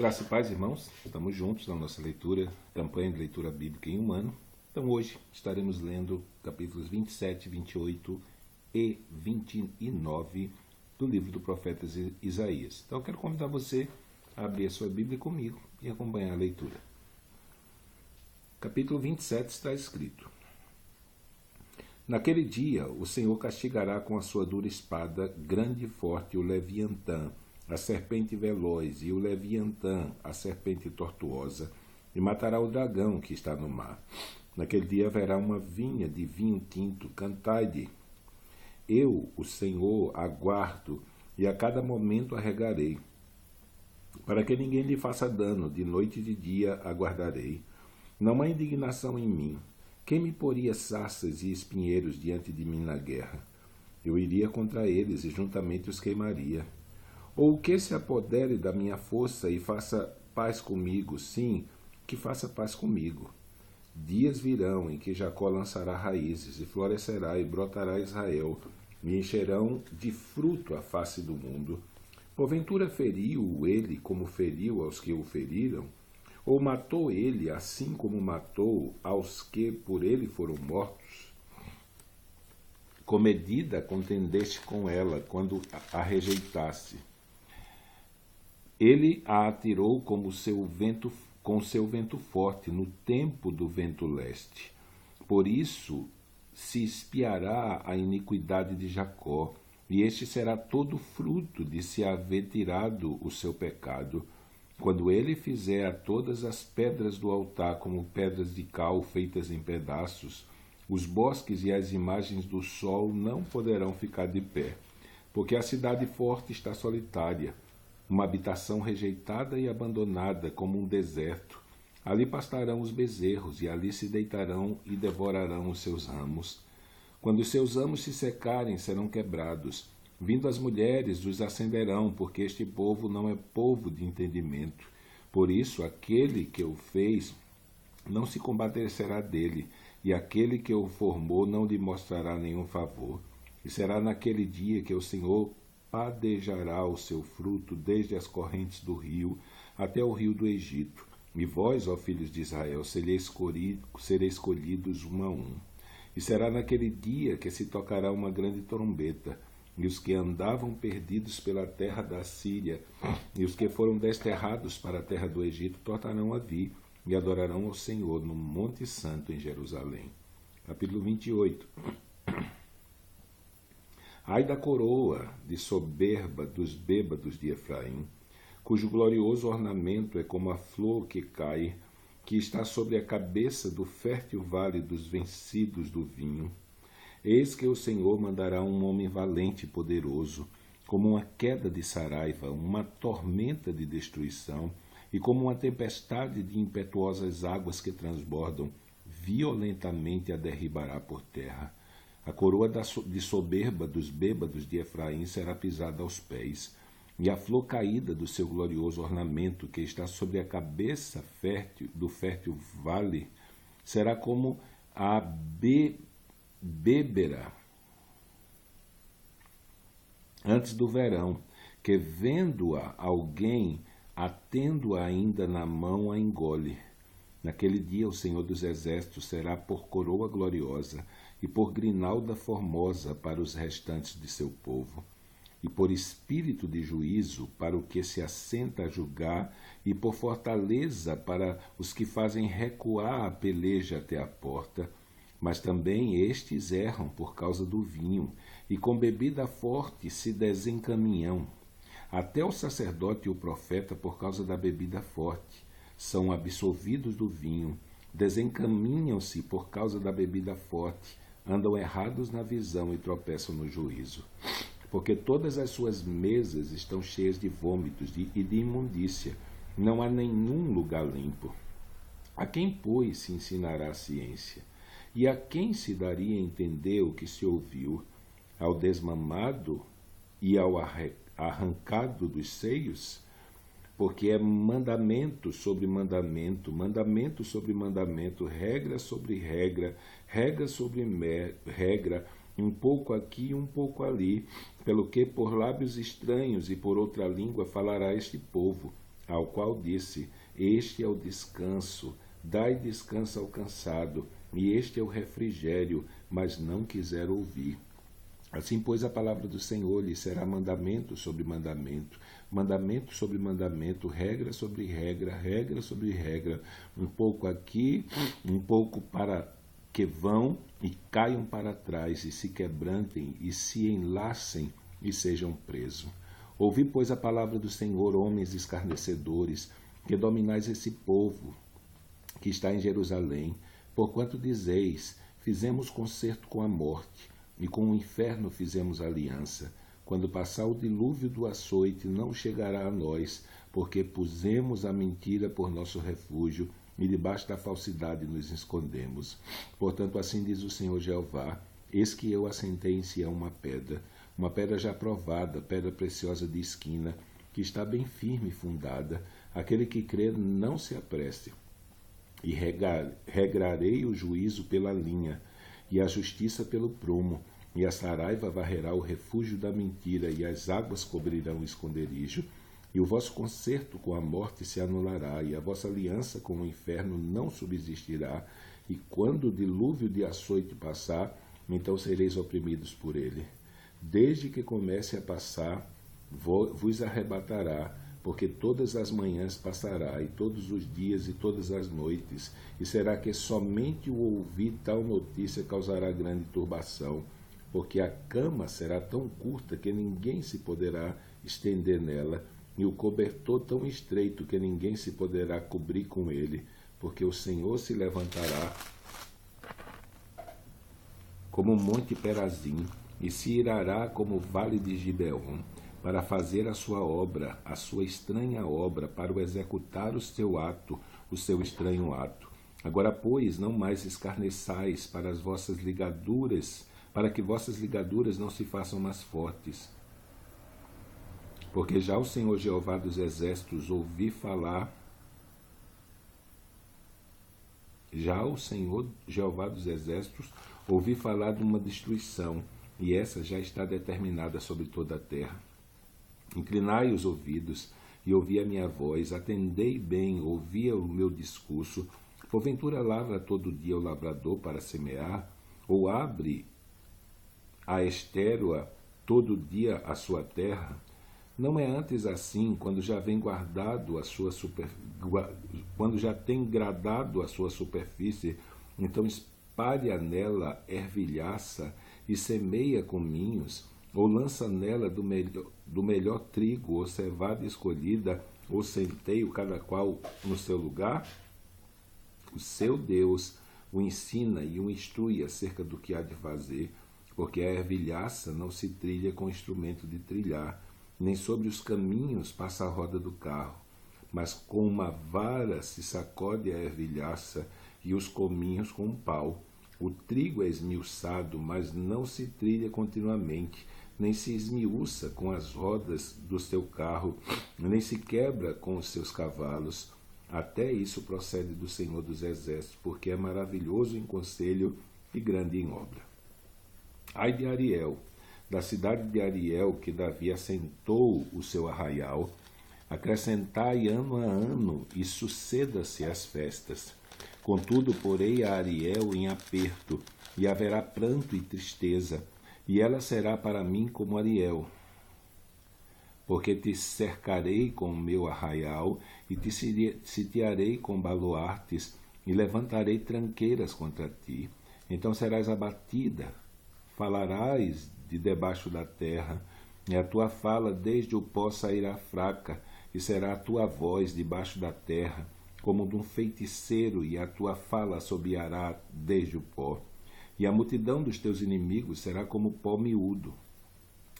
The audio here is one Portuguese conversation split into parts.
Graça e paz, irmãos. Estamos juntos na nossa leitura, campanha de leitura bíblica em um ano. Então hoje estaremos lendo capítulos 27, 28 e 29 do livro do profeta Isaías. Então eu quero convidar você a abrir a sua Bíblia comigo e acompanhar a leitura. Capítulo 27 está escrito: Naquele dia o Senhor castigará com a sua dura espada grande e forte o Leviantã, a serpente veloz, e o Leviantã, a serpente tortuosa, e matará o dragão que está no mar. Naquele dia haverá uma vinha de vinho tinto, cantai-lhe. Eu, o Senhor, aguardo, e a cada momento a regarei, para que ninguém lhe faça dano, de noite e de dia aguardarei. Não há indignação em mim. Quem me poria sarças e espinheiros diante de mim na guerra? Eu iria contra eles e juntamente os queimaria. Ou que se apodere da minha força e faça paz comigo, sim, que faça paz comigo. Dias virão em que Jacó lançará raízes, e florescerá, e brotará Israel, e encherão de fruto a face do mundo. Porventura feriu ele como feriu aos que o feriram? Ou matou ele assim como matou aos que por ele foram mortos? Comedida contendeste com ela, quando a rejeitasse. Ele a atirou com seu vento forte, no tempo do vento leste. Por isso se espiará a iniquidade de Jacó, e este será todo fruto de se haver tirado o seu pecado. Quando ele fizer a todas as pedras do altar como pedras de cal feitas em pedaços, os bosques e as imagens do sol não poderão ficar de pé, porque a cidade forte está solitária, uma habitação rejeitada e abandonada como um deserto. Ali pastarão os bezerros, e ali se deitarão e devorarão os seus ramos. Quando os seus ramos se secarem, serão quebrados. Vindo as mulheres, os acenderão, porque este povo não é povo de entendimento. Por isso, aquele que o fez não se compadecerá dele, e aquele que o formou não lhe mostrará nenhum favor. E será naquele dia que o Senhor padejará o seu fruto desde as correntes do rio até o rio do Egito. E vós, ó filhos de Israel, sereis escolhidos um a um. E será naquele dia que se tocará uma grande trombeta, e os que andavam perdidos pela terra da Síria, e os que foram desterrados para a terra do Egito, tornarão a vir, e adorarão ao Senhor no Monte Santo em Jerusalém. Capítulo 28. Ai da coroa de soberba dos bêbados de Efraim, cujo glorioso ornamento é como a flor que cai, que está sobre a cabeça do fértil vale dos vencidos do vinho. Eis que o Senhor mandará um homem valente e poderoso, como uma queda de saraiva, uma tormenta de destruição, e como uma tempestade de impetuosas águas que transbordam, violentamente a derribará por terra. A coroa de soberba dos bêbados de Efraim será pisada aos pés, e a flor caída do seu glorioso ornamento, que está sobre a cabeça do fértil vale, será como a bébera antes do verão, que vendo-a alguém, a tendo-a ainda na mão, a engole. Naquele dia o Senhor dos Exércitos será por coroa gloriosa e por grinalda formosa para os restantes de seu povo, e por espírito de juízo para o que se assenta a julgar, e por fortaleza para os que fazem recuar a peleja até a porta. Mas também estes erram por causa do vinho, e com bebida forte se desencaminham. Até o sacerdote e o profeta, por causa da bebida forte, são absolvidos do vinho, desencaminham-se por causa da bebida forte, andam errados na visão e tropeçam no juízo. Porque todas as suas mesas estão cheias de vômitos e de imundícia, não há nenhum lugar limpo. A quem, pois, se ensinará a ciência? E a quem se daria a entender o que se ouviu? Ao desmamado e ao arrancado dos seios? Porque é mandamento sobre mandamento, mandamento sobre mandamento, regra sobre regra, regra sobre regra, um pouco aqui e um pouco ali, pelo que por lábios estranhos e por outra língua falará este povo, ao qual disse: Este é o descanso, dai descanso ao cansado, e este é o refrigério, mas não quiser ouvir. Assim, pois, a palavra do Senhor lhe será mandamento sobre mandamento, mandamento sobre mandamento, regra sobre regra, regra sobre regra, um pouco aqui, um pouco para que vão e caiam para trás, e se quebrantem, e se enlacem, e sejam presos. Ouvi, pois, a palavra do Senhor, homens escarnecedores, que dominais esse povo que está em Jerusalém, porquanto dizeis: fizemos concerto com a morte, e com o inferno fizemos aliança. Quando passar o dilúvio do açoite, não chegará a nós, porque pusemos a mentira por nosso refúgio, e debaixo da falsidade nos escondemos. Portanto, assim diz o Senhor Jeová: eis que eu assentei em Sião uma pedra já provada, pedra preciosa de esquina, que está bem firme e fundada. Aquele que crer não se apresse. E regrarei o juízo pela linha, e a justiça pelo prumo, e a saraiva varrerá o refúgio da mentira, e as águas cobrirão o esconderijo, e o vosso concerto com a morte se anulará, e a vossa aliança com o inferno não subsistirá, e quando o dilúvio de açoite passar, então sereis oprimidos por ele. Desde que comece a passar, vos arrebatará, porque todas as manhãs passará, e todos os dias e todas as noites, e será que somente o ouvir tal notícia causará grande turbação, porque a cama será tão curta que ninguém se poderá estender nela, e o cobertor tão estreito que ninguém se poderá cobrir com ele, porque o Senhor se levantará como o monte Perazim, e se irará como o vale de Gibeon, para fazer a sua obra, a sua estranha obra, para o executar o seu ato, o seu estranho ato. Agora, pois, não mais escarneçais para as vossas ligaduras, para que vossas ligaduras não se façam mais fortes. Porque já o Senhor Jeová dos Exércitos ouvi falar, de uma destruição, e essa já está determinada sobre toda a terra. Inclinai os ouvidos e ouvi a minha voz, atendei bem, ouvi o meu discurso. Porventura lavra todo dia o lavrador para semear, ou abre a estérua todo dia a sua terra? Não é antes assim, quando já tem gradado a sua superfície, então espalha nela ervilhaça e semeia cominhos, ou lança nela do melhor trigo, ou cevada escolhida, ou centeio, cada qual no seu lugar? O seu Deus o ensina e o instrui acerca do que há de fazer, porque a ervilhaça não se trilha com instrumento de trilhar, nem sobre os caminhos passa a roda do carro, mas com uma vara se sacode a ervilhaça e os cominhos com um pau. O trigo é esmiuçado, mas não se trilha continuamente, nem se esmiuça com as rodas do seu carro, nem se quebra com os seus cavalos. Até isso procede do Senhor dos Exércitos, porque é maravilhoso em conselho e grande em obra. Ai de Ariel, da cidade de Ariel, que Davi assentou o seu arraial, acrescentai ano a ano, e suceda-se as festas. Contudo, porei a Ariel em aperto, e haverá pranto e tristeza, e ela será para mim como Ariel. Porque te cercarei com o meu arraial, e te sitiarei com baluartes, e levantarei tranqueiras contra ti. Então serás abatida, falarás de debaixo da terra, e a tua fala desde o pó sairá fraca, e será a tua voz debaixo da terra, como de um feiticeiro, e a tua fala assobiará desde o pó. E a multidão dos teus inimigos será como pó miúdo,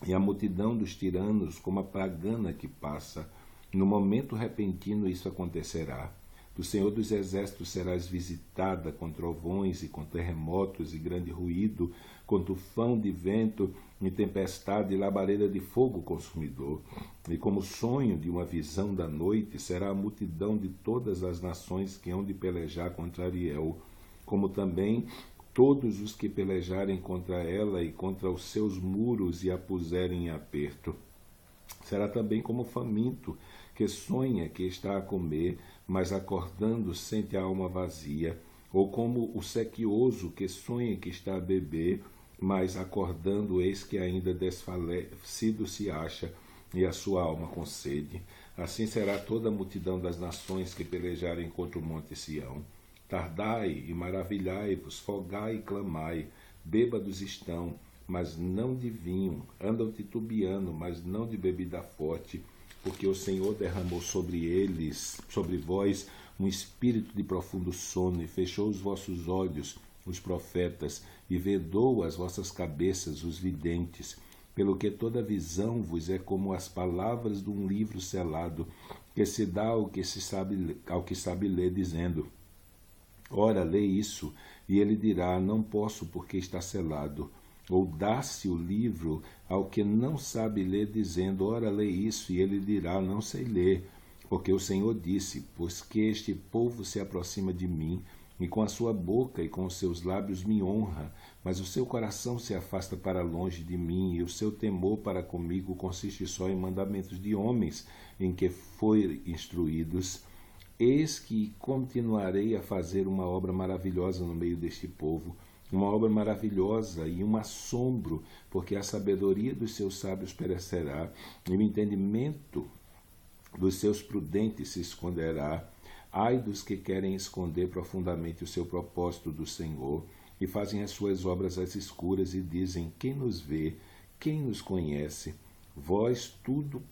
e a multidão dos tiranos como a pragana que passa. No momento repentino isso acontecerá. Do Senhor dos Exércitos serás visitada com trovões e com terremotos e grande ruído, com tufão de vento e tempestade e labareda de fogo consumidor. E como sonho de uma visão da noite será a multidão de todas as nações que hão de pelejar contra Ariel, como também todos os que pelejarem contra ela e contra os seus muros e a puserem em aperto. Será também como faminto que sonha que está a comer, mas acordando sente a alma vazia, ou como o sequioso que sonha que está a beber, mas acordando eis que ainda desfalecido se acha, e a sua alma com sede. Assim será toda a multidão das nações que pelejarem contra o monte Sião. Tardai e maravilhai-vos, folgai e clamai, bêbados estão, mas não de vinho, andam titubeando, mas não de bebida forte, porque o Senhor derramou sobre eles, sobre vós, um espírito de profundo sono, e fechou os vossos olhos, os profetas, e vedou as vossas cabeças, os videntes, pelo que toda visão vos é como as palavras de um livro selado, que se dá ao que sabe ler, dizendo: ora, lê isso, e ele dirá: não posso, porque está selado. Ou dá-se o livro ao que não sabe ler, dizendo: ora, lê isso, e ele dirá: não sei ler. Porque o Senhor disse: pois que este povo se aproxima de mim, e com a sua boca e com os seus lábios me honra, mas o seu coração se afasta para longe de mim, e o seu temor para comigo consiste só em mandamentos de homens, em que foi instruídos. Eis que continuarei a fazer uma obra maravilhosa no meio deste povo, uma obra maravilhosa e um assombro, porque a sabedoria dos seus sábios perecerá, e o entendimento dos seus prudentes se esconderá. Ai dos que querem esconder profundamente o seu propósito do Senhor, e fazem as suas obras às escuras, e dizem: quem nos vê? Quem nos conhece? Vós tudo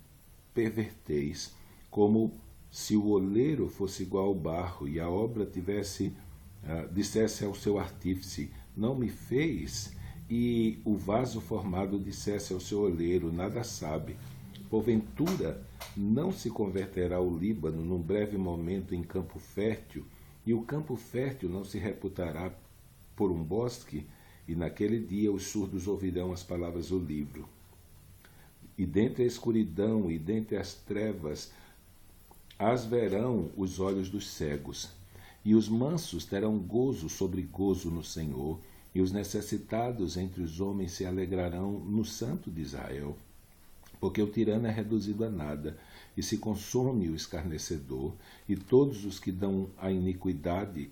perverteis, como se o oleiro fosse igual ao barro, e a obra dissesse ao seu artífice: não me fez? E o vaso formado dissesse ao seu oleiro: nada sabe. Porventura, não se converterá o Líbano num breve momento em campo fértil, e o campo fértil não se reputará por um bosque? E naquele dia os surdos ouvirão as palavras do livro. E dentre a escuridão e dentre as trevas as verão os olhos dos cegos. E os mansos terão gozo sobre gozo no Senhor, e os necessitados entre os homens se alegrarão no Santo de Israel. Porque o tirano é reduzido a nada, e se consome o escarnecedor, e todos os que dão a iniquidade,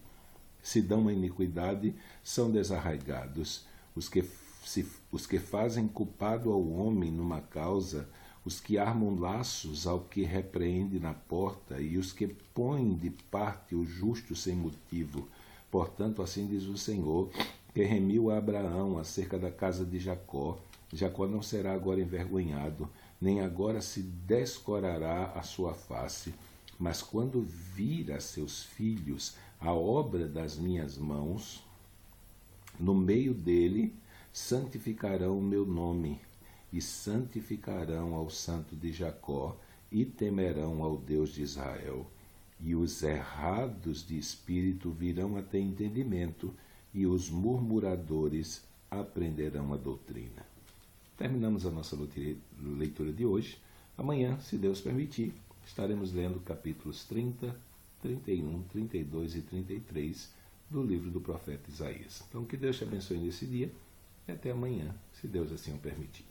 são desarraigados. Os que fazem culpado ao homem numa causa, os que armam laços ao que repreende na porta, e os que põem de parte o justo sem motivo. Portanto, assim diz o Senhor, que remiu a Abraão acerca da casa de Jacó. Jacó não será agora envergonhado, nem agora se descorará a sua face. Mas quando vir a seus filhos a obra das minhas mãos, no meio dele santificarão o meu nome, e santificarão ao Santo de Jacó, e temerão ao Deus de Israel. E os errados de espírito virão a ter entendimento, e os murmuradores aprenderão a doutrina. Terminamos a nossa leitura de hoje. Amanhã, se Deus permitir, estaremos lendo capítulos 30, 31, 32 e 33 do livro do profeta Isaías. Então, que Deus te abençoe nesse dia e até amanhã, se Deus assim o permitir.